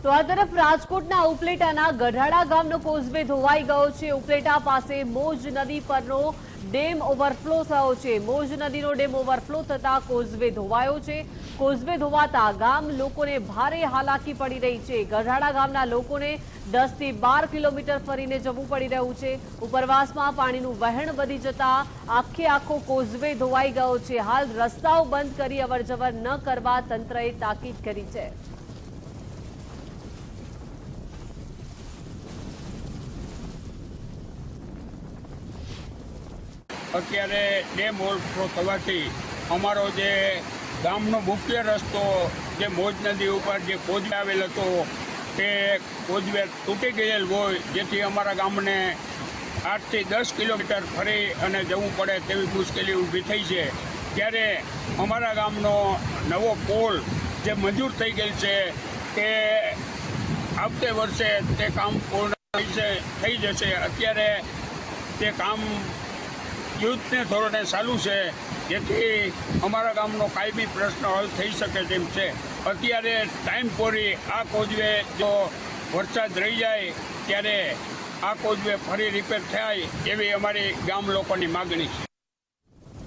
તો આ તરફ રાજકોટના ઉપલેટાના ગઢાડા ગામનો કોઝવે ધોવાઈ ગયો છે। ઉપલેટા પાસે મોજ નદી પરનો ડેમ ઓવરફ્લો થયો છે। મોજ નદીનો ડેમ ઓવરફ્લો થતા કોઝવે ધોવાયો છે। કોઝવે ધોવાતા ગામ લોકોને ભારે હાલાકી પડી રહી છે। ગઢાડા ગામના લોકોને 10 થી 12 કિલોમીટર ફરીને જવું પડી રહ્યું છે। ઉપરવાસમાં પાણીનું વહેણ વધી જતા આખો કોઝવે ધોવાઈ ગયો છે। હાલ રસ્તાઓ બંધ કરી અવરજવર ન કરવા તંત્રએ તાકીદ કરી છે। અત્યારે ડેમ ઓવરફ્લો થવાથી અમારો જે ગામનો મુખ્ય રસ્તો જે મોજ નદી ઉપર જે કોઝવે આવેલ હતો તે કોઝવે તૂટી ગયેલ હોય, જેથી અમારા ગામને 8 થી 10 કિલોમીટર ફરી અને જવું પડે તેવી મુશ્કેલી ઊભી થઈ છે। ત્યારે અમારા ગામનો નવો પુલ જે મંજૂર થઈ ગયેલ છે તે આવતે વર્ષે તે કામ પૂર્ણ થઈ જશે। અત્યારે તે કામ યુદ્ધને ધોરણે ચાલુ છે, જેથી અમારા ગામનો કાયમી પ્રશ્ન હલ થઈ શકે તેમ છે। અત્યારે ટાઈમ પૂરી આ કોઝવે જો વરસાદ રહી જાય ત્યારે આ કોઝવે ફરી રિપેર થાય એવી અમારી ગામ લોકોની માગણી છે।